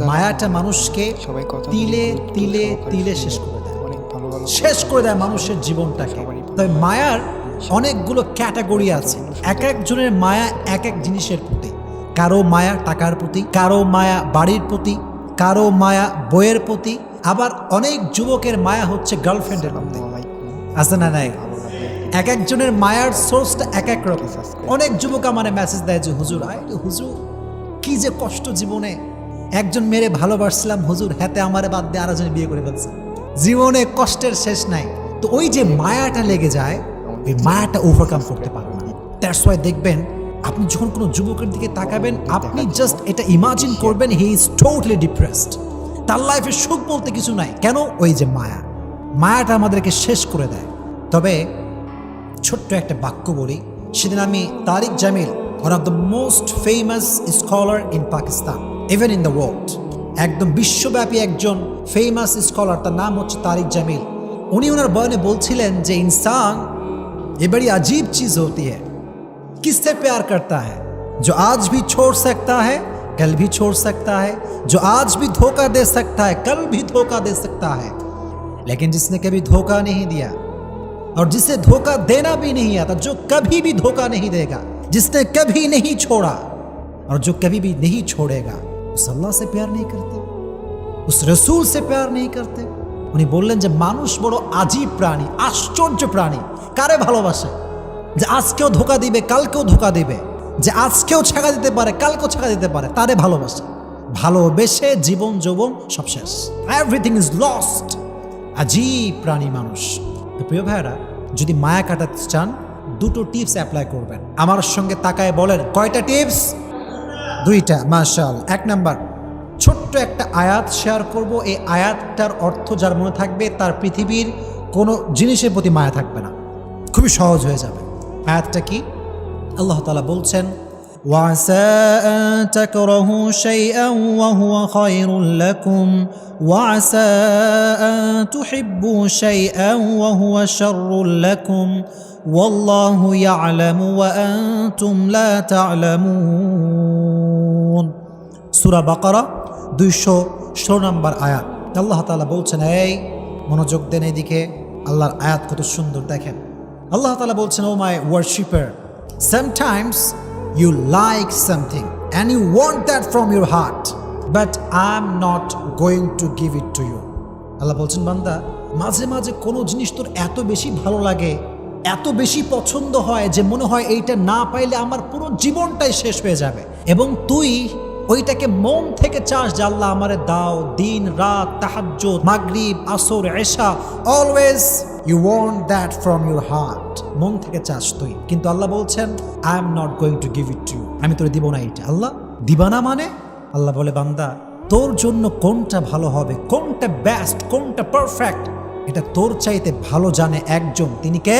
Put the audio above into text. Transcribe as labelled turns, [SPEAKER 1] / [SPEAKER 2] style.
[SPEAKER 1] মায়াটা মানুষকে তিলে তিলে তিলে শেষ করে দেয়, শেষ করে দেয় মানুষের জীবনটাকে। তবে মায়ার অনেকগুলো ক্যাটাগরি আছে। এক একজনের মায়া এক এক জিনিসের প্রতি। কারো মায়া টাকার প্রতি, কারো মায়া বাড়ির প্রতি, কারো মায়া বইয়ের প্রতি, আবার অনেক যুবকের মায়া হচ্ছে গার্লফ্রেন্ডের প্রতি। আছে না নাই? এক একজনের মায়ার সোর্সটা এক এক রকম। অনেক যুবক আমার মেসেজ দেয় যে হুজুর হুজুর কি যে কষ্ট জীবনে, একজন মেরে ভালোবাসছিলাম হুজুর, হাতে আমারে বাদ দিয়ে আরেকজন বিয়ে করে ফেলছে, জীবনে কষ্টের শেষ নাই। তো ওই যে মায়াটা লেগে যায়, ওই মায়াটা ওভারকাম করতে পারে না। দ্যাটস ওয়াই দেখবেন আপনি যখন কোনো যুবকের দিকে তাকাবেন, আপনি জাস্ট এটা ইমাজিন করবেন হি ইজ টোটালি ডিপ্রেসড, তার লাইফে সুখ বলতে কিছু নাই। কেন? ওই যে মায়াটা আমাদেরকে শেষ করে দেয়। তবে ছোট্ট একটা বাক্য বলি, সেদিন আমি Tariq Jamil, one of the most famous scholar in Pakistan, even in the world, একদম বিশ্বব্যাপী একজন ফেমাস স্কলার, তার নাম হচ্ছে তারিক জামিল। উনি ওনার বয়ানে বলছিলেন যে इंसान ये बड़ी अजीब चीज होती है, किससे प्यार करता है जो आज भी छोड़ सकता है कल भी छोड़ सकता है, जो आज भी धोखा दे सकता है कल भी धोखा दे सकता है, लेकिन जिसने कभी धोखा नहीं दिया और जिसे धोखा देना भी नहीं आता, जो कभी भी धोखा नहीं देगा, जिसने कभी नहीं छोड़ा और जो कभी भी नहीं छोड़ेगा, उस अल्लाह से प्यार नहीं करते, उस रसूल से प्यार नहीं करते। উনি বললেন যে মানুষ বড় আজীব প্রাণী, আশ্চর্য প্রাণী। কারে ভালোবাসে? যে আজকেও ধোকা দিবে কালকেও ধোকা দিবে, যে আজকেও ছাকা দিতে পারে কালকেও ছাকা দিতে পারে, তারে ভালোবাসে। ভালোবেসে জীবন যৌবন সব শেষ, এভরিথিং ইজ লস্ট। আজীব প্রাণী মানুষ। তো প্রিয় ভাইরা, যদি মায়া কাটাতে চান দুটো টিপস অ্যাপ্লাই করবেন। আমার সঙ্গে তাকায় বলেন কয়টা টিপস? দুইটা। মাশাআল্লাহ। এক নাম্বার, ছোট্ট একটা আয়াত শেয়ার করব। এই আয়াতটার অর্থ যার মনে থাকবে তার পৃথিবীর কোনো জিনিসের প্রতি মায়া থাকবে না, খুবই সহজ হয়ে যাবে। আয়াতটা কি? আল্লাহ তাআলা বলছেন, ওয়াসা আন তাকরাহু শাইআন ওয়া হুয়া খায়রুল লাকুম ওয়াসা আন তুহিব্বু শাইআন ওয়া হুয়া শাররুল লাকুম ওয়াল্লাহু ইয়ালামু ওয়া আনতুম লা তা'লামুন। সূরা বাকারা 216 নম্বর আয়াত। আল্লাহ তাআলা বলছেন, এই মনোযোগ দেন এদিকে, আল্লাহর আয়াত কত সুন্দর দেখেন। আল্লাহ তাআলা বলছেন, ও মাই worshipper, sometimes you like something and you want that from your heart, but I'm not going to give it to you. আল্লাহ বলছেন, বান্দা, মাঝে মাঝে কোনো জিনিস তোর এত বেশি ভালো লাগে, এত বেশি পছন্দ হয় যে মনে হয় এইটা না পাইলে আমার পুরো জীবনটাই শেষ হয়ে যাবে, এবং তুই ওইটাকে মন থেকে চাস যে আল্লাহ আমারে দাও। দিন রাত, তাহাজ্জুদ, মাগরিব, আসর, এশা, always you want that from your heart, মন থেকে চাস তুই। কিন্তু আল্লাহ বলছেন, I am not going to give it to you, আমি তোরে দিব না এটা। আল্লাহ দিবা না মানে? আল্লাহ বলে, বান্দা, তোর জন্য কোনটা ভালো হবে, কোনটা বেস্ট, কোনটা পারফেক্ট, এটা তোর চাইতে ভালো জানে একজন। তিনি কে?